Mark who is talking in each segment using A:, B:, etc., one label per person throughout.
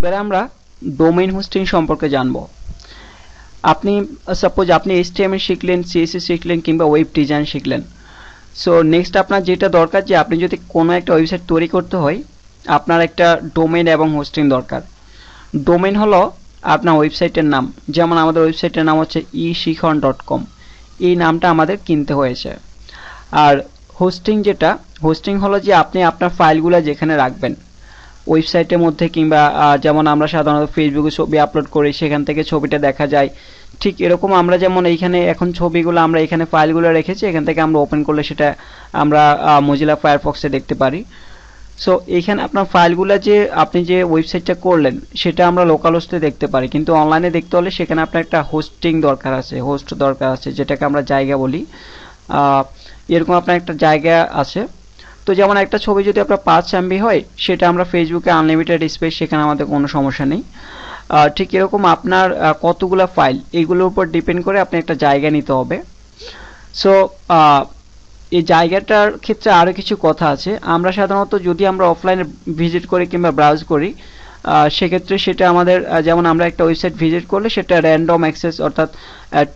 A: এবারে আমরা domain hosting সম্পর্কে জানবো। আপনি সাপোজ আপনি HTML শিখলেন, CSS শিখলেন কিংবা ওয়েব ডিজাইন শিখলেন। সো নেক্সট আপনার যেটা দরকার যে আপনি যদি কোনো একটা ওয়েবসাইট তৈরি করতে হয় আপনার একটা ডোমেইন এবং হোস্টিং দরকার। ডোমেইন হলো আপনার ওয়েবসাইটের নাম, যেমন আমাদের ওয়েবসাইটের নাম হচ্ছে eShikhon.com, এই নামটা আমাদের কিনতে হয়েছে। আর হোস্টিং হোস্টিং হলো যে আপনি আপনার ফাইলগুলো যেখানে রাখবেন ওয়েবসাইটের মধ্যে কিংবা যেমন আমরা সাধারণত ফেসবুকে ছবি আপলোড করি সেখান থেকে ছবিটা দেখা যায়, ঠিক এরকম আমরা যেমন এইখানে এখন ছবিগুলো আমরা এখানে ফাইলগুলো রেখেছি, এখান থেকে আমরা ওপেন করলে সেটা আমরা মজিলা ফায়ারফক্সে দেখতে পারি। সো এইখানে আপনার ফাইলগুলো যে আপনি যে ওয়েবসাইটটা করলেন সেটা আমরা লোকাল হোস্টে দেখতে পারি, কিন্তু অনলাইনে দেখতে হলে সেখানে আপনার একটা হোস্টিং দরকার আছে, হোস্ট দরকার আছে, যেটাকে আমরা জায়গা বলি। এরকম আপনার একটা জায়গা আছে। তো যেমন একটা ছবি যদি আপনার 5 MB হয় সেটা আমরা ফেসবুকে আনলিমিটেড স্পেস, সেখানে আমাদের কোনো সমস্যা নেই। ঠিক এরকম আপনার কতগুলো ফাইল এইগুলোর উপর ডিপেন্ড করে আপনি একটা জায়গা নিতে হবে। সো এই জায়গাটার ক্ষেত্রে আরও কিছু কথা আছে। আমরা সাধারণত যদি আমরা অফলাইনে ভিজিট করি কিংবা ব্রাউজ করি সেক্ষেত্রে সেটা আমাদের যেমন আমরা একটা ওয়েবসাইট ভিজিট করলে সেটা র্যান্ডম অ্যাক্সেস অর্থাৎ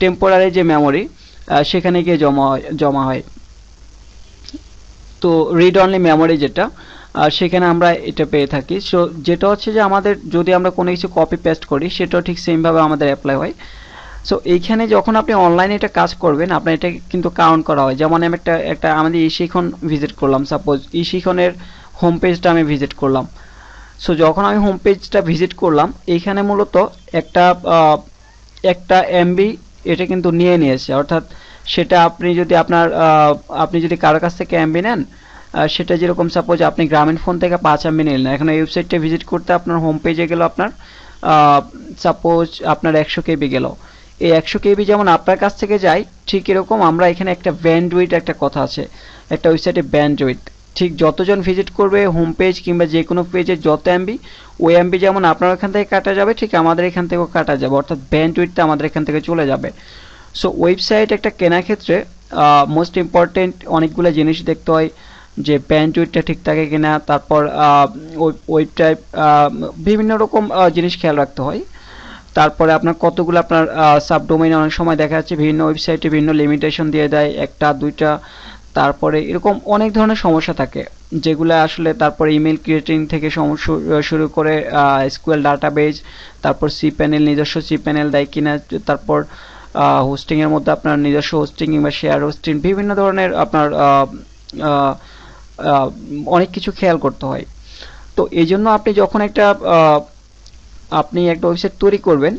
A: টেম্পোরারি যে মেমোরি সেখানে গিয়ে জমা হয়। তো রিড অনলি মেমোরি যেটা সেখানে আমরা এটা পেয়ে থাকি। সো যেটা হচ্ছে যে আমাদের যদি আমরা কোনো কিছু কপি পেস্ট করি সেটাও ঠিক সেমভাবে আমাদের অ্যাপ্লাই হয়। সো এইখানে যখন আপনি অনলাইনে এটা কাজ করবেন আপনার এটা কিন্তু কাউন্ট করা হয়। যেমন আমি একটা আমাদের eShikhon ভিজিট করলাম, সাপোজ eShikhonএর হোম পেজটা আমি ভিজিট করলাম। সো যখন আমি হোম পেজটা ভিজিট করলাম এইখানে মূলত একটা MB এটা কিন্তু নিয়েছে, অর্থাৎ সেটা আপনি যদি কারো কাছ থেকে MB নেন সেটা যেরকম সাপোজ আপনি গ্রামীণ ফোন থেকে 5 MB নিলেন, এখন এই ওয়েবসাইটটা ভিজিট করতে আপনার হোম পেজে গেল আপনার সাপোজ আপনার 100 KB গেল। এই 100 KB যেমন আপনার কাছ থেকে যায় ঠিক এরকম আমরা এখানে একটা ব্যান্ডউইথ একটা কথা আছে, একটা ওয়েবসাইটে ব্যান্ডউইথ, ঠিক যতজন ভিজিট করবে হোম পেজ কিংবা যে কোনো পেজে যত MB ওই MB যেমন আপনার এখান থেকে কাটা যাবে ঠিক আমাদের এখান থেকেও কাটা যাবে, অর্থাৎ ব্যান্ডউইথটা আমাদের এখান থেকে চলে যাবে। সো ওয়েবসাইট একটা কেনার ক্ষেত্রে মোস্ট ইম্পর্টেন্ট অনেকগুলো জিনিস দেখতে হয়, যে ব্যান্ডউইথটা ঠিক থাকে কিনা, তারপর ওয়েবটা বিভিন্ন রকম জিনিস খেয়াল রাখতে হয়। তারপরে আপনার কতগুলো আপনার সাবডোমেইন অনেক সময় দেখা যাচ্ছে বিভিন্ন ওয়েবসাইটে বিভিন্ন লিমিটেশন দিয়ে দেয়, একটা দুইটা, তারপরে এরকম অনেক ধরনের সমস্যা থাকে যেগুলো আসলে তারপরে ইমেল ক্রিয়েটিং থেকে শুরু করে SQL ডাটাবেজ, তারপর cPanel নিজস্ব cPanel দেয় কিনা, তারপর হোস্টিং এর মধ্যে আপনার নিজস্ব হোস্টিং কিংবা শেয়ার হোস্টিং, বিভিন্ন ধরনের আপনার অনেক কিছু খেয়াল করতে হয়। তো এই জন্য আপনি যখন আপনি একটা ওয়েবসাইট তৈরি করবেন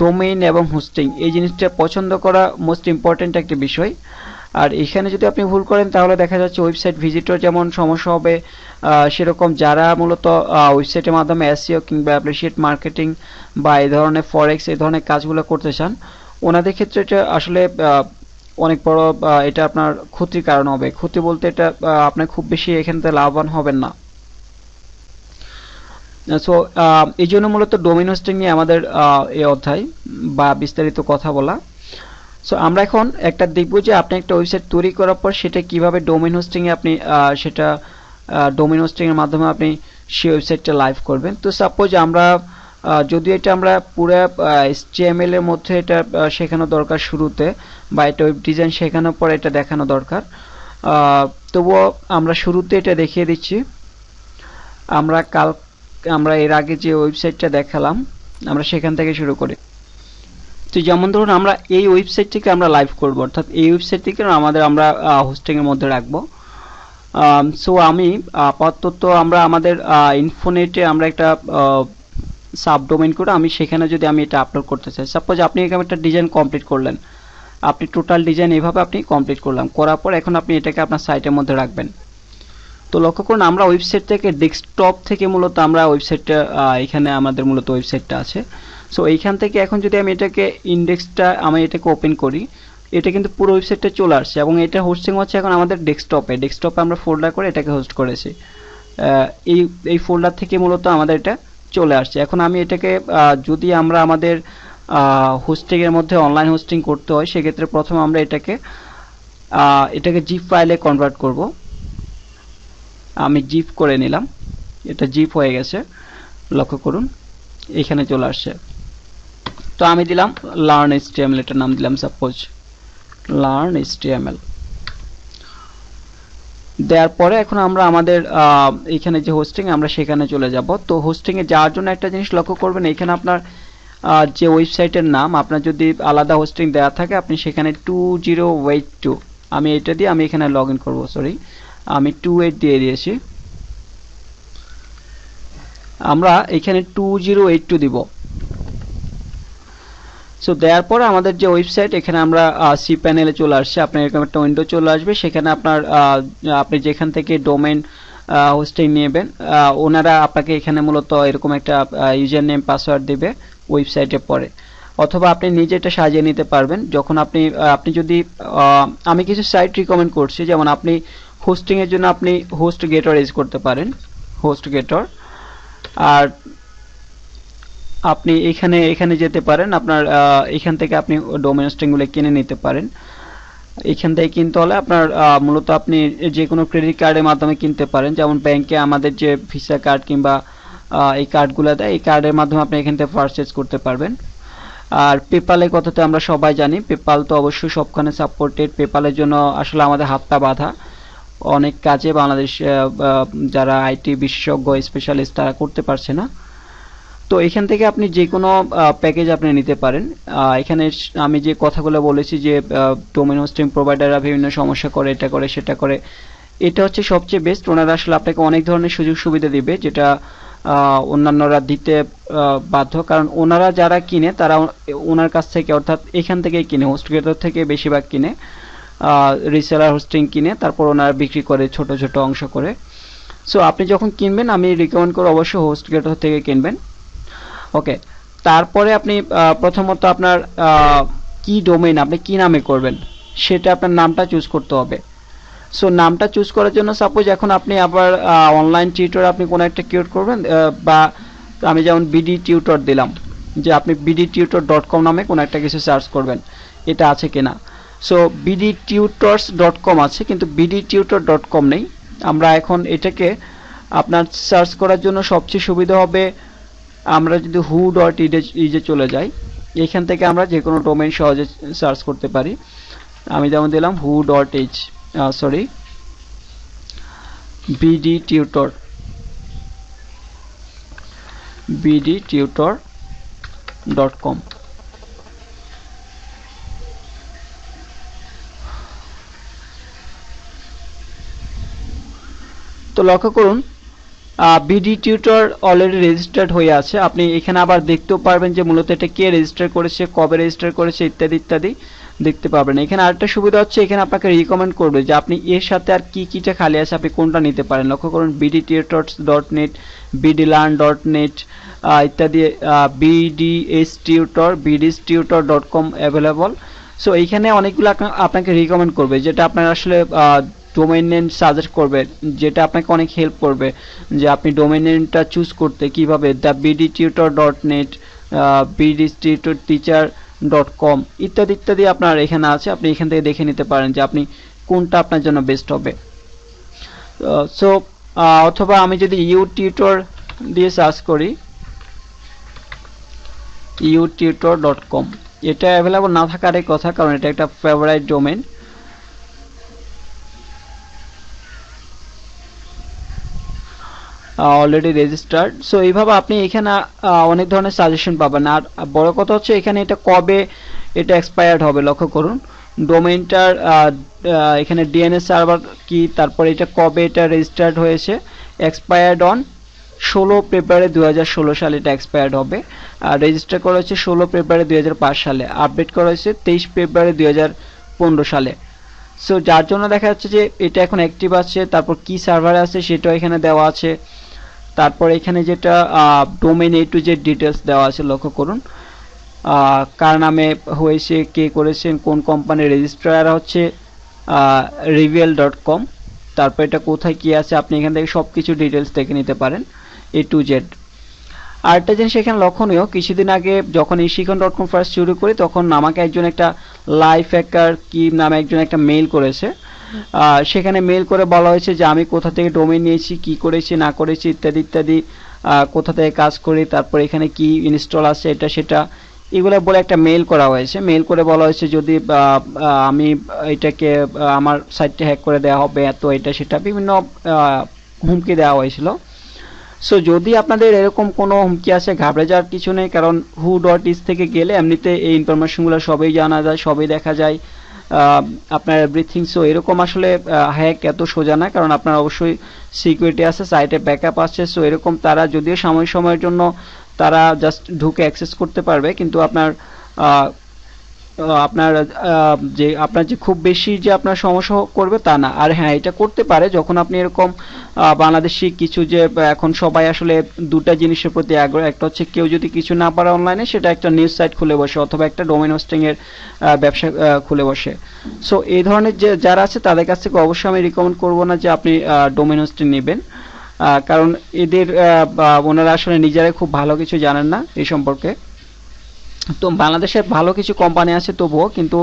A: ডোমেইন এবং হোস্টিং এই জিনিসটা পছন্দ করা মোস্ট ইম্পর্টেন্ট একটা বিষয়। আর এখানে যদি আপনি ভুল করেন তাহলে দেখা যাচ্ছে ওয়েবসাইট ভিজিটর যেমন সমস্যা হবে, সেরকম যারা মূলত ওয়েবসাইটের মাধ্যমে SEO কিংবা অ্যাফিলিয়েট মার্কেটিং বা এই ধরনের ফরেক্স এই ধরনের কাজগুলো করতে চান ওনাদের ক্ষেত্রে এটা আসলে অনেক বড় এটা আপনার ক্ষতির কারণ হবে। ক্ষতি বলতে এটা আপনি খুব বেশি এখান থেকে লাভবান হবেন না। সো এই জন্য মূলত ডোমেইন হোস্টিং নিয়ে আমাদের এই অধ্যায় বা বিস্তারিত কথা বলা। সো আমরা এখন একটা দেখব যে আপনি একটা ওয়েবসাইট তৈরি করার পর সেটা কিভাবে ডোমেইন হোস্টিং এ আপনি সেটা ডোমেইন হোস্টিং এর মাধ্যমে আপনি সেই ওয়েবসাইটটা লাইভ করবেন। তো সাপোজ আমরা যদিও এটা আমরা পুরো HTML এর মধ্যে এটা শেখানো দরকার শুরুতে, বা এটা ওয়েব ডিজাইন শেখানোর পর এটা দেখানো দরকার, তবুও আমরা শুরুতে এটা দেখিয়ে দিচ্ছি। আমরা এর আগে যে ওয়েবসাইটটা দেখালাম আমরা সেখান থেকে শুরু করি। তো যেমন ধরুন আমরা এই ওয়েবসাইটটিকে আমরা লাইভ করব, অর্থাৎ এই ওয়েবসাইটটিকে আমরা হোস্টিং এর মধ্যে রাখবো। সো আমি আপাতত আমরা আমাদের ইনফোনেটে আমরা একটা সাবডোমেইন করে আমি সেখানে যদি আমি এটা আপলোড করতে চাই, সাপোজ আপনি এখানে একটা ডিজাইন কমপ্লিট করলেন, আপনি টোটাল ডিজাইন এইভাবে আপনি কমপ্লিট করার পর এখন আপনি এটাকে আপনার সাইটের মধ্যে রাখবেন। তো লক্ষ্য করুন আমরা ওয়েবসাইট থেকে ডেস্কটপ থেকে মূলত আমরা ওয়েবসাইটটা এখানে আমাদের মূলত ওয়েবসাইটটা আছে। সো এইখান থেকে এখন যদি আমি এটাকে আমি এটাকে ওপেন করি এটা কিন্তু পুরো ওয়েবসাইটটা চলে আসছে এবং এটা হোস্টিং হচ্ছে এখন আমাদের ডেস্কটপে আমরা ফোল্ডার করে এটাকে হোস্ট করেছি। এই ফোল্ডার থেকে মূলত আমাদের এটা চলে আসছে। এখন আমি এটাকে যদি আমরা আমাদের হোস্টিং এর মধ্যে অনলাইন হোস্টিং করতে হয় সেক্ষেত্রে প্রথমে আমরা এটাকে জিপ ফাইলে কনভার্ট করব। আমি জিপ করে নিলাম, এটা জিপ হয়ে গেছে। লক্ষ্য করুন এখানে চলে আসছে। তো আমি দিলাম লার্ন এইচটিএমএল, এটার নাম দিলাম সাপোজ লার্ন এইচটিএমএল। দেওয়ার পরে এখন আমরা আমাদের এখানে যে হোস্টিং আমরা সেখানে চলে যাব। তো হোস্টিং এ যাওয়ার জন্য একটা জিনিস লক্ষ্য করবেন, এখানে আপনার যে ওয়েবসাইটের নাম আপনার যদি আলাদা হোস্টিং দেওয়া থাকে আপনি সেখানে 2082, আমি এটা দিয়ে আমি এখানে লগ ইন করবো, সরি আমি 28 দিয়ে দিয়েছি, আমরা এখানে 2082 দিব। সো দেওয়ার পরে আমাদের যে ওয়েবসাইট এখানে আমরা সি প্যানেলে চলে আসছে, আপনার এরকম একটা উইন্ডো চলে আসবে, সেখানে আপনার আপনি যেখান থেকে ডোমেইন হোস্টিং নেবেন ওনারা আপনাকে এখানে মূলত এরকম একটা ইউজার নেম পাসওয়ার্ড দিবে ওয়েবসাইটে পরে, অথবা আপনি নিজে এটা সাজিয়ে নিতে পারবেন। যখন আপনি যদি আমি কিছু সাইট রিকমেন্ড করছি, যেমন আপনি হোস্টিং এর জন্য আপনি হোস্ট গেটর ইউজ করতে পারেন, হোস্ট গেটর। আর আপনি এখানে যেতে পারেন, আপনার এখান থেকে আপনি ডোমেইন হোস্টিং গুলো কিনে নিতে পারেন। এখান থেকে কিনতে হলে আপনার মূলত আপনি যে কোনো ক্রেডিট কার্ডের মাধ্যমে কিনতে পারেন, যেমন ব্যাংকে আমাদের যে ভিসা কার্ড কিংবা এই কার্ডগুলো দেয়, এই কার্ডের মাধ্যমে আপনি এখান থেকে পারচেজ করতে পারবেন। আর পেপালের কথা তো আমরা সবাই জানি, পেপাল তো অবশ্যই সবখানে সাপোর্টেড। পেপালের জন্য আসলে আমাদের হাতটা বাঁধা, অনেক কাজে বাংলাদেশ যারা আইটি বিশেষজ্ঞ স্পেশালিস্ট তারা করতে পারছে না। তো এখান থেকে আপনি যে কোনো প্যাকেজ আপনি নিতে পারেন। এখানে আমি যে কথাগুলো বলেছি যে ডোমেইন হোস্টিং প্রোভাইডাররা বিভিন্ন সমস্যা করে, এটা করে সেটা করে, এটা হচ্ছে সবচেয়ে বেস্ট। ওনারা আসলে আপনাকে অনেক ধরনের সুযোগ সুবিধা দিবে যেটা অন্যান্যরা দিতে বাধ্য, কারণ ওনারা যারা কিনে তারা ওনার কাছ থেকে অর্থাৎ এখান থেকেই কিনে, হোস্টগেটর থেকে বেশিরভাগ কিনে, রিসেলার হোস্টিং কিনে তারপর ওনারা বিক্রি করে ছোট ছোট অংশ করে। সো আপনি যখন কিনবেন আমি রিকমেন্ড করব অবশ্যই হোস্টগেটর থেকে কিনবেন। ওকে, তারপরে আপনি প্রথমত আপনার কি ডোমেইন আপনি কি নামে করবেন সেটা আপনার নামটা চুজ করতে হবে। সো নামটা চুজ করার জন্য সাপোজ এখন আপনি আবার অনলাইন টিউটর আপনি কোনো একটা ক্রিয়েট করবেন, বা আমি যেমন বিডি টিউটর দিলাম, যে আপনি bdtutor.com নামে কোনো একটা কিছু সার্চ করবেন এটা আছে কিনা। সো bdtutors.com আছে কিন্তু bdtutor.com নেই। আমরা এখন এটাকে আপনার সার্চ করার জন্য সবচেয়ে সুবিধা হবে আমরা যদি who.ed চলে যাই, এখান থেকে আমরা যে কোনো ডোমেইন সহজে সার্চ করতে পারি। আমি যেমন দিলাম bdtutor.com। তো লক্ষ্য করুন বিডি টিউটর অলরেডি রেজিস্টার্ড হয়ে আছে। আপনি এখানে আবার দেখতেও পারবেন যে মূলত এটা কে রেজিস্টার করেছে, কবে রেজিস্টার করেছে ইত্যাদি ইত্যাদি দেখতে পাবেন। এখানে আরেকটা সুবিধা হচ্ছে এখানে আপনাকে রিকমেন্ড করবে যে আপনি এর সাথে আর কিটা খালি আছে আপনি কোনটা নিতে পারেন। লক্ষ্য করুন bdtutors.net, bdlearn.net ইত্যাদি, bdstutor.com অ্যাভেলেবল। সো এইখানে অনেকগুলো আপনাকে রিকমেন্ড করবে যেটা আপনার আসলে ডোমেইন নেম সাজেস্ট করবে, যেটা আপনাকে অনেক হেল্প করবে যে আপনি ডোমেইন নেমটা চুজ করতে কিভাবে। bdtutor.net, bdtutorteacher.com ইত্যাদি ইত্যাদি আপনার এখানে আছে, আপনি এখান থেকে দেখে নিতে পারেন যে আপনি কোনটা আপনার জন্য বেস্ট হবে। সো অথবা আমি যদি ututor দিয়ে সার্চ করি, ututor.com, এটা অ্যাভেলেবল না থাকারই কথা কারণ এটা একটা favourite domain. Already registered. So এইভাবে আপনি এখানে অনেক ধরনের সাজেশন পাবেন। আর বড় কথা হচ্ছে এখানে এটা কবে এটা এক্সপায়ার্ড হবে লক্ষ্য করুন, ডোমেইনটার এখানে ডিএনএস সার্ভার কি, তারপরে এটা কবে এটা রেজিস্টার্ড হয়েছে, এক্সপায়ার্ড অন 16 ফেব্রুয়ারি 2016 সালে এটা এক্সপায়ার্ড হবে। আর রেজিস্টার করা হয়েছে 16 ফেব্রুয়ারি 2005 সালে, আপডেট করা হয়েছে 23 ফেব্রুয়ারি 2015 সালে। সো যার জন্য দেখা যাচ্ছে যে এটা এখন অ্যাক্টিভ আছে। তারপর কি সার্ভারে আছে সেটাও এখানে দেওয়া আছে। তারপর এখানে যেটা domain A to Z details দেওয়া আছে লক্ষ্য করুন, কার নামে হয়েছে, কে করেছেন, কোন কোম্পানি, রেজিস্ট্রার হচ্ছে reveal.com, তারপর এটা কোথায় কি আছে আপনি এখান থেকে সবকিছু ডিটেলস দেখে নিতে পারেন A to Z। আরেকটা জিনিস এখানে লক্ষণীয়, কিছুদিন আগে যখন এই শিখন.com ফার্স্ট শুরু করি তখন আমাকে একজন একটা লাইফ হ্যাকার কি নামে একজন একটা মেইল করেছে। সেখানে মেইল করে বলা হয়েছে যে আমি কোথা থেকে ডোমেইন নিয়েছি, কি করেছি না করেছি ইত্যাদি ইত্যাদি কোথা থেকে কাজ করি, তারপর এখানে কি ইনস্টল আছে এটা সেটা এগুলো বলে একটা মেইল করা হয়েছে। মেইল করে বলা হয়েছে যদি আমি এটাকে আমার সাইটটা হ্যাক করে দেওয়া হবে, তো এটা সেটা বিভিন্ন হুমকি দেওয়া হয়েছিল। সো যদি আপনাদের এরকম কোনো হুমকি আসে, ঘাবড়ে যাওয়ার কিছু নেই, কারণ who.is থেকে গেলে এমনিতে এই ইনফরমেশনগুলো সবই জানা যায়, সবই দেখা যায়, আপনার এভরিথিং। সো এরকম আসলে হ্যাক এত সোজা না, কারণ আপনার অবশ্যই সিকিউরিটি আছে, সাইটে ব্যাকআপ আছে। সো এরকম তারা যদিও সাময়িক সময়ের জন্য তারা জাস্ট ঢুকে অ্যাক্সেস করতে পারবে, কিন্তু আপনার আপনার যে খুব বেশি যে আপনার সমস্যা করবে তা না। আর হ্যাঁ, এটা করতে পারে যখন আপনি এরকম বাংলাদেশি কিছু যে এখন সবাই আসলে দুটা জিনিসের প্রতি আগ্রহ, একটা হচ্ছে কেউ যদি কিছু না পারে অনলাইনে, সেটা একটা নিউজ সাইট খুলে বসে অথবা একটা ডোমেইন হোস্টিং এর ব্যবসা খুলে বসে। সো এই ধরনের যে যারা আছে তাদের কাছ থেকে অবশ্যই আমি রিকমেন্ড করব না যে আপনি ডোমেইন হোস্টিং নেবেন, কারণ এদের ওনারা আসলে নিজেরাই খুব ভালো কিছু জানেন না এই সম্পর্কে। তো বাংলাদেশে ভালো কিছু কোম্পানি আছে তবুও, কিন্তু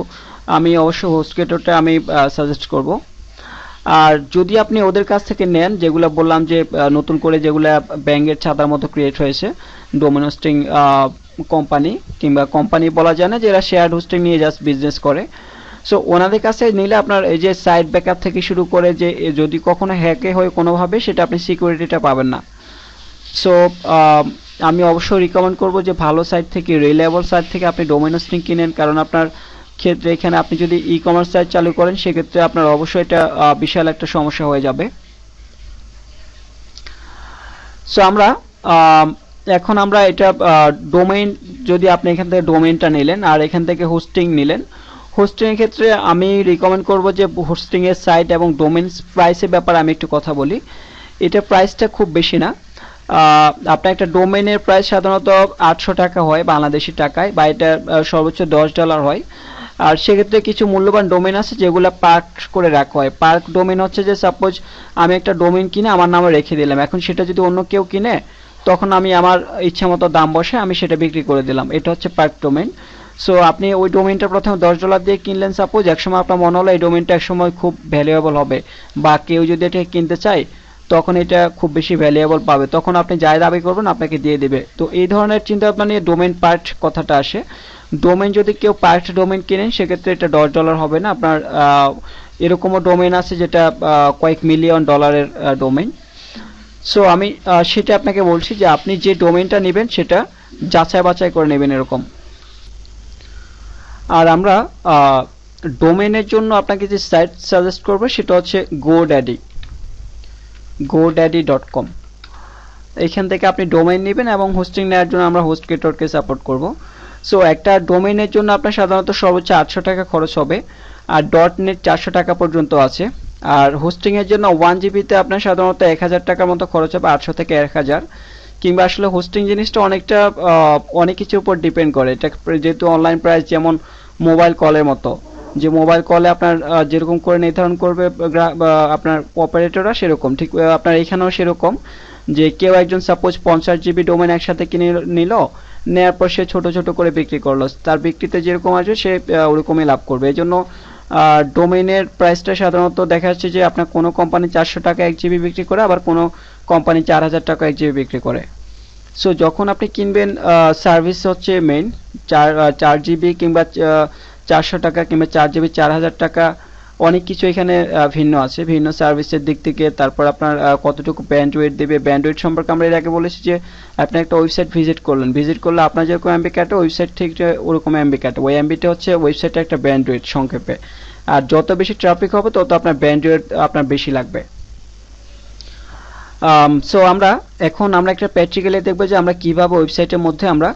A: আমি অবশ্য হোস্টগেটরটা আমি সাজেস্ট করব। আর যদি আপনি ওদের কাছ থেকে নেন, যেগুলো বললাম যে নতুন করে যেগুলা ব্যাংকের ছাতার মতো ক্রিয়েট হয়েছে, ডোমেইন হোস্টিং কোম্পানি, কিংবা কোম্পানি বলা যায় না, যারা শেয়ার হোস্টিং নিয়ে জাস্ট বিজনেস করে, সো ওনাদের কাছে নিলে আপনার এই যে সাইট ব্যাকআপ থেকে শুরু করে যে যদি কখনো হ্যাকে হয় কোনোভাবে, সেটা আপনি সিকিউরিটিটা পাবেন না। সো আমি অবশ্যই রিকমেন্ড করব যে ভালো সাইট থেকে, রিলায়েবল সাইট থেকে আপনি ডোমেইন হোস্টিং কিনেন, কারণ আপনার ক্ষেত্রে এখানে আপনি যদি ই কমার্স সাইট চালু করেন, সেক্ষেত্রে আপনার অবশ্যই এটা বিশাল একটা সমস্যা হয়ে যাবে। সো আমরা এখন আমরা এটা ডোমেইন, যদি আপনি এখান থেকে ডোমেইনটা নিলেন আর এখান থেকে হোস্টিং নিলেন, হোস্টিং এর ক্ষেত্রে আমি রিকমেন্ড করব যে হোস্টিং এর সাইট এবং ডোমেইন প্রাইসের ব্যাপারে আমি একটু কথা বলি। এটা প্রাইসটা খুব বেশি না। আপনার একটা ডোমেইনের প্রাইস সাধারণত 800 টাকা হয় বাংলাদেশি টাকায়, বা এটা সর্বোচ্চ $10 হয়। আর সেক্ষেত্রে কিছু মূল্যবান ডোমেইন আছে যেগুলো পার্ক করে রাখা হয়। পার্ক ডোমেইন হচ্ছে যে সাপোজ আমি একটা ডোমেইন কিনে আমার নামে রেখে দিলাম, এখন সেটা যদি অন্য কেউ কিনে, তখন আমি আমার ইচ্ছা মতো দাম বসে আমি সেটা বিক্রি করে দিলাম, এটা হচ্ছে পার্ক ডোমেইন। সো আপনি ওই ডোমেইনটা প্রথমে $10 দিয়ে কিনলেন, সাপোজ একসময় আপনার মনে হলো এই ডোমেইনটা একসময় খুব ভ্যালুয়েবল হবে, বা কেউ যদি এটা কিনতে চায় তখন এটা খুব বেশি ভ্যালুয়েবল পাবে, তখন আপনি যাই দাবি করবেন আপনাকে দিয়ে দিবে। তো এই ধরনের চিন্তা ভাবনা নিয়ে ডোমেইন পার্ট কথাটা আসে। ডোমেইন যদি কেউ পার্ট ডোমেইন কিনেন, সেক্ষেত্রে এটা $10 হবে না। আপনার এরকমও ডোমেইন আছে যেটা কয়েক মিলিয়ন ডলারের ডোমেইন। সো আমি সেটা আপনাকে বলছি যে আপনি যে ডোমেইনটা নেবেন সেটা যাচাই বাছাই করে নেবেন এরকম। আর আমরা ডোমেইনের জন্য আপনাকে যে সাইট সাজেস্ট করবো সেটা হচ্ছে godaddy.com। এখান থেকে আপনি ডোমেইন নেবেন এবং হোস্টিং নেওয়ার জন্য আমরা হোস্টগেটরকে সাপোর্ট করব। সো একটা ডোমেইনের জন্য আপনার সাধারণত সর্বোচ্চ 800 টাকা খরচ হবে, আর .net 400 টাকা পর্যন্ত আছে। আর হোস্টিং এর জন্য 1 জিবিতে আপনার সাধারণত 1000 টাকার মতো খরচ হবে, 800 থেকে 1000। কিংবা আসলে হোস্টিং জিনিসটা অনেকটা অনেক কিছুর উপর ডিপেন্ড করে। এটা যেহেতু অনলাইন প্রাইস, যেমন মোবাইল কলের মতো, যে মোবাইল কলে আপনার যেরকম করে নির্ধারণ করবে আপনার অপারেটররা, সেরকম ঠিক আপনার এখানেও সেরকম, যে কেউ একজন সাপোজ 50 জিবি ডোমেইন একসাথে কিনে নিল, নেওয়ার পর সে ছোট ছোট করে বিক্রি করলো, তার বিক্রিতে যেরকম আসবে সে ওরকমই লাভ করবে। এই জন্য ডোমেইনের প্রাইসটা সাধারণত দেখা যাচ্ছে যে আপনার কোনো কোম্পানি 400 টাকা 1 জিবি বিক্রি করে, আবার কোনো কোম্পানি 4000 টাকা 1 জিবি বিক্রি করে। সো যখন আপনি কিনবেন, সার্ভিস হচ্ছে মেইন, 4 জিবি কিংবা 400 টাকা কিংবা 4 জিবি 4000 টাকা, অনেক কিছু এখানে ভিন্ন আছে, ভিন্ন সার্ভিসের দিক থেকে। তারপর আপনার কতটুকু ব্যান্ডউইথ দেবে, ব্যান্ডউইথ সম্পর্কে আমরা এর আগে বলেছি যে আপনি একটা ওয়েবসাইট ভিজিট করলে আপনার যেরকম এমবি কাটে, ওয়েবসাইট ঠিক ওরকম এমবি কাটে। ওই এমবিটা হচ্ছে ওয়েবসাইটের একটা ব্যান্ডউইথ সংক্ষেপে। আর যত বেশি ট্রাফিক হবে তত আপনার ব্যান্ডউইথ আপনার বেশি লাগবে। সো আমরা একটা প্র্যাকটিক্যালি দেখবো যে আমরা কিভাবে ওয়েবসাইটের মধ্যে আমরা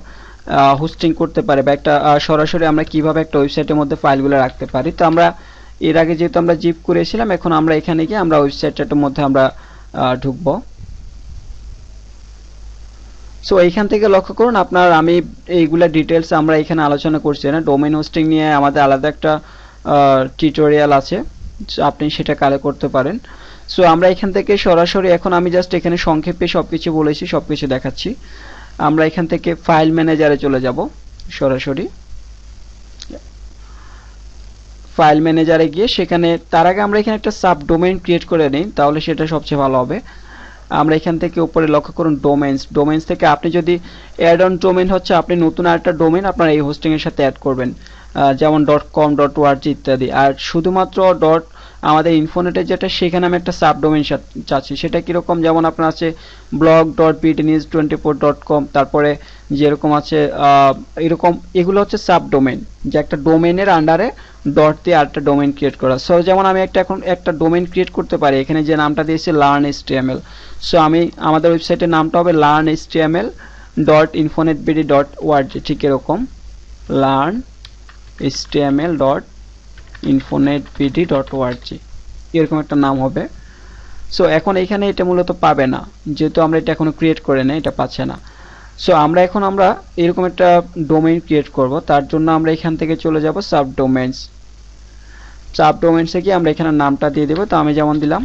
A: হোস্টিং করতে পারি, বা একটা সরাসরি আমরা কিভাবে একটা ওয়েবসাইটের মধ্যে ফাইলগুলো রাখতে পারি। তো আমরা এর আগে যেহেতু আমরা জিপ করেছিলাম, এখন আমরা এখানে গিয়ে আমরা ওয়েবসাইটটার মধ্যে আমরা ঢুকবো। সো এইখান থেকে লক্ষ্য করুন আপনার, আমি এইগুলা ডিটেলস আমরা এখানে আলোচনা করছি না, ডোমেইন হোস্টিং নিয়ে আমাদের আলাদা একটা টিউটোরিয়াল আছে, আপনি সেটা কালেক্ট করতে পারেন। সো আমরা এখান থেকে সরাসরি, এখন আমি জাস্ট এখানে সংক্ষেপে সবকিছু বলেছি, সবকিছু দেখাচ্ছি। আমরা এখান থেকে ফাইল ম্যানেজারে চলে যাব সরাসরি। ফাইল ম্যানেজারে গিয়ে সেখানে, তার আগে আমরা এখানে একটা সাব ডোমেইন ক্রিয়েট করে নিই, তাহলে সেটা সবচেয়ে ভালো হবে। আমরা এখান থেকে উপরে লক্ষ্য করুন ডোমেইনস থেকে আপনি যদি অ্যাড অন ডোমেইন হচ্ছে আপনি নতুন আরেকটা ডোমেইন আপনার এই হোস্টিং এর সাথে অ্যাড করবেন, যেমন .com .org ইত্যাদি। আর শুধুমাত্র আমাদের ইনফোনেটের যেটা সেখানে আমি একটা সাব ডোমেইন চাচ্ছি, সেটা কিরকম, যেমন আপনার আছে blog.bdnews24.com, তারপরে যেরকম আছে এরকম, এগুলো হচ্ছে সাব ডোমেইন, যে একটা ডোমেইনের আন্ডারে ডট দিয়ে আরেকটা ডোমেইন ক্রিয়েট করা। সো যেমন আমি এখন একটা ডোমেইন ক্রিয়েট করতে পারি, এখানে যে নামটা দিয়েছি learn.html। সো আমি আমাদের ওয়েবসাইটের নামটা হবে learn.html.infonetbd.org, ঠিক এরকম learn.html.infonetbd.org এরকম একটা নাম হবে। সো এখন এখানে এটা মূলত পাবে না, যেহেতু আমরা এটা এখনো ক্রিয়েট করে নেই, এটা পাচ্ছে না। সো আমরা এরকম একটা ডোমেইন ক্রিয়েট করব, তার জন্য আমরা এখান থেকে চলে যাব সাবডোমেইনসে গিয়ে আমরা এখানে নামটা দিয়ে দেব। তো আমি যেমন দিলাম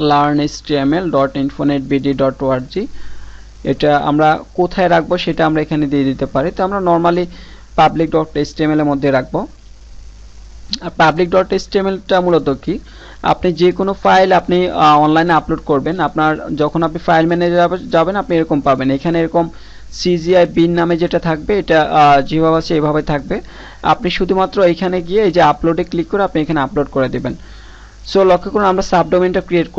A: learn.html.infonetbd.org। এটা আমরা কোথায় রাখবো সেটা আমরা এখানে দিয়ে দিতে পারি। তো আমরা নরমালি public.html এর মধ্যে রাখবো। আর public.html-টা মূলত কি, আপনি যে কোনো ফাইল আপনি অনলাইনে আপলোড করবেন, আপনার যখন আপনি ফাইল ম্যানেজারে যাবেন আপনি এরকম পাবেন, এখানে এরকম CGI bin নামে যেটা থাকবে, এটা যেভাবে আছে এভাবে থাকবে। আপনি শুধুমাত্র এখানে গিয়ে এই যে আপলোডে ক্লিক করে আপনি এখানে আপলোড করে দিবেন। সো লক্ষ্য করুন আমরা সাবডোমেইনটা ক্রিয়েট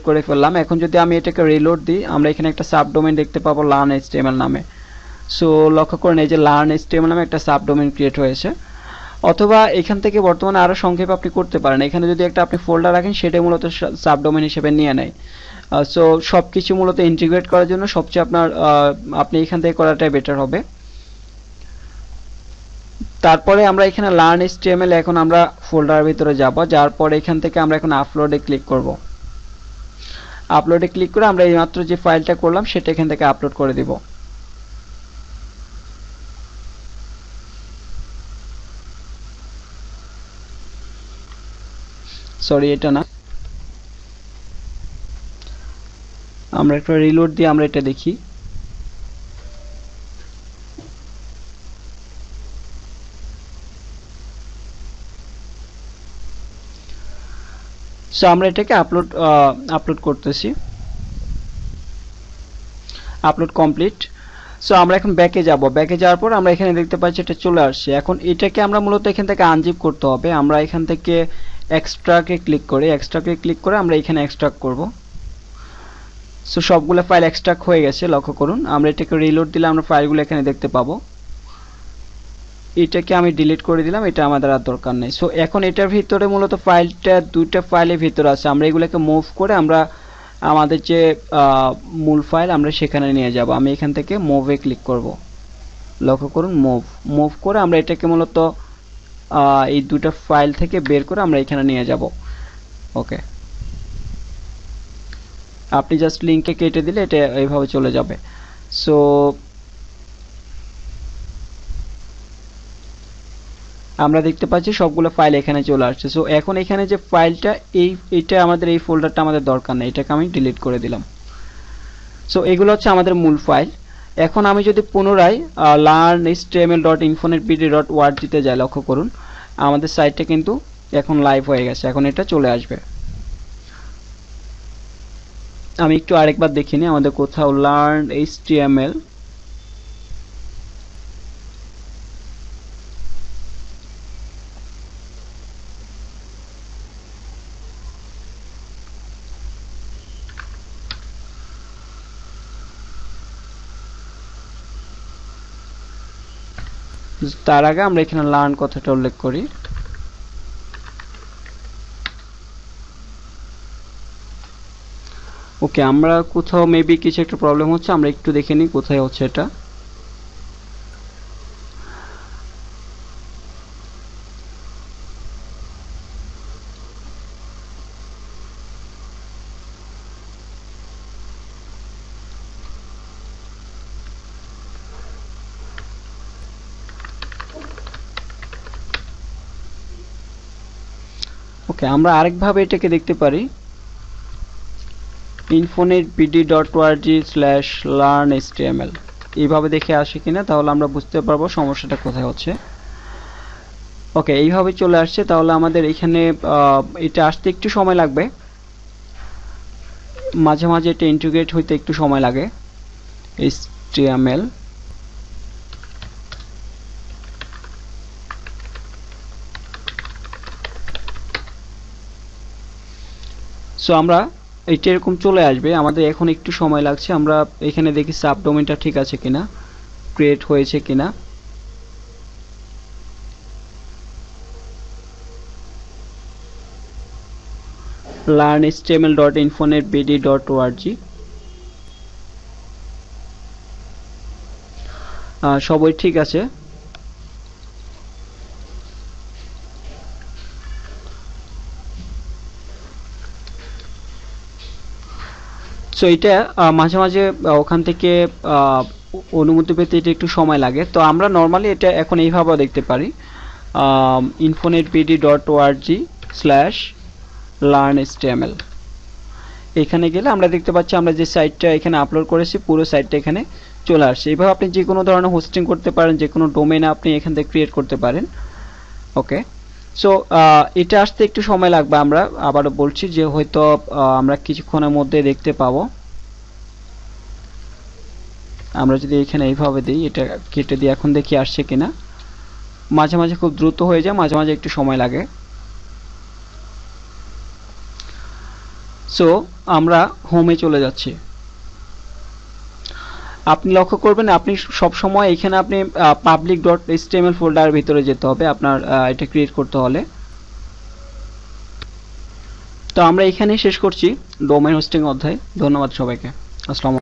A: করে ফেললাম। এখন যদি আমি এটাকে রিলোড দিই, আমরা এখানে একটা সাবডোমেইন দেখতে পাবো learn.html নামে। সো লক্ষ্য করুন এই যে learn.html নামে একটা সাবডোমেইন ক্রিয়েট হয়েছে। অথবা এখান থেকে বর্তমানে আরো সংক্ষেপে আপনি করতে পারেন, এখানে যদি একটা আপনি ফোল্ডার রাখেন সেটাই মূলত সাবডোমেইন হিসেবে নিয়ে নেয়। সো সবকিছু মূলত ইন্টিগ্রেট করার জন্য সবচেয়ে আপনি এখান থেকে করাটাই বেটার হবে। তারপরে আমরা এখানে learn.html এখন আমরা ফোল্ডারের ভিতরে যাব, যার পরে এখান থেকে আমরা এখন আপলোডে ক্লিক করব। আপলোডে ক্লিক করে আমরা এইমাত্র যে ফাইলটা করলাম সেটা এখান থেকে আপলোড করে দিব। সরি, এটা না, আমরা একটা রিলোড দিয়ে আমরা এটা দেখি। সো আমরা এটাকে আপলোড করতেছি, আপলোড কমপ্লিট। সো আমরা এখন ব্যাকে যাব, ব্যাকে যাওয়ার পর আমরা এখানে দেখতে পাচ্ছি এটা চলে আসছে। এখন এটাকে আমরা মূলত এখান থেকে আনজিপ করতে হবে। আমরা এখান থেকে এক্সট্রাকে ক্লিক করে আমরা এখানে এক্সট্রাক্ট করব। সো সবগুলো ফাইল এক্সট্রাক্ট হয়ে গেছে, লক্ষ্য করুন। আমরা এটাকে রিলোড দিলে আমরা ফাইলগুলো এখানে দেখতে পাবো। এটাকে আমি ডিলিট করে দিলাম, এটা আমাদের আর দরকার নেই। সো এখন এটার ভিতরে মূলত ফাইলটা দুইটা ফাইলের ভিতরে আছে, আমরা এগুলোকে মুভ করে আমরা আমাদের যে মূল ফাইল আমরা সেখানে নিয়ে যাব। আমি এখান থেকে মুভে ক্লিক করব, লক্ষ্য করুন মুভ করে আমরা এটাকে মূলত এই দুটো ফাইল থেকে বের করে আমরা এখানে নিয়ে যাব। ওকে, আপনি জাস্ট লিংকে কেটে দিলে এটা এইভাবে চলে যাবে। সো আমরা দেখতে পাচ্ছি সবগুলো ফাইল এখানে চলে আসছে। সো এখন এখানে যে ফাইলটা এইটা আমাদের এই ফোল্ডারটা আমাদের দরকার নেই, এটাকে আমি ডিলিট করে দিলাম। সো এগুলো হচ্ছে আমাদের মূল ফাইল। এখন আমি যদি পুনরায় learn.html.infonetbd.org তে যাই, লক্ষ্য করুন আমাদের সাইটটা কিন্তু এখন লাইভ হয়ে গেছে, এখন এটা চলে আসবে। আমি একটু আরেকবার দেখিনি আমাদের কোথাও learn.html, তার আগে আমরা এখানে লার্ন কথাটা উল্লেখ করি। ওকে, আমরা কোথাও মেবি কিছু একটা প্রবলেম হচ্ছে, আমরা একটু দেখে নিই কোথায় হচ্ছে এটা। ওকে, আমরা আরেকভাবে এটাকে দেখতে পারি, infonetbd.org/learn.html এইভাবে দেখে আসে কিনা, তাহলে আমরা বুঝতে পারবো সমস্যাটা কোথায় হচ্ছে। ওকে, এইভাবে চলে আসছে। তাহলে আমাদের এখানে এটা আসতে একটু সময় লাগবে। মাঝে মাঝে এটা ইন্টিগ্রেট হইতে একটু সময় লাগে। HTML সো আমরা এটা এরকম চলে আসবে, আমাদের এখন একটু সময় লাগছে। আমরা এখানে দেখি সাবডোমেনটা ঠিক আছে কিনা, ক্রিয়েট হয়েছে কিনা। learn.html.infonet.bd.org সবই ঠিক আছে। সো এটা মাঝে মাঝে ওখান থেকে অনুমতি পেতে এটা একটু সময় লাগে। তো আমরা নর্মালি এটা এখন এইভাবে দেখতে পারি, infonetbd.org/learn.html। এখানে গেলে আমরা দেখতে পাচ্ছি আমরা যে সাইটটা এখানে আপলোড করেছি পুরো সাইটটা এখানে চলে আসছে। এইভাবে আপনি যে কোনো ধরনের হোস্টিং করতে পারেন, যে কোনো ডোমেইন আপনি এখান থেকে ক্রিয়েট করতে পারেন। ওকে, সো এটা আসতে একটু সময় লাগবে। আমরা আবারও বলছি যে হয়তো আমরা কিছুক্ষণের মধ্যে দেখতে পাবো। আমরা যদি এখানে এইভাবে দিই, এটা কেটে দিয়ে এখন দেখি আসছে কিনা। মাঝে মাঝে খুব দ্রুত হয়ে যায়, মাঝে মাঝে একটু সময় লাগে। সো আমরা হোমে চলে যাচ্ছি। আপনি লক্ষ্য করবেন আপনি সব সময় এখানে আপনি public.html ফোল্ডারের ভিতরে যেতে হবে আপনার এটা ক্রিয়েট করতে হলে। তো আমরা এখানেই শেষ করছি ডোমেইন হোস্টিং অধ্যায়। ধন্যবাদ সবাইকে। আসসালামু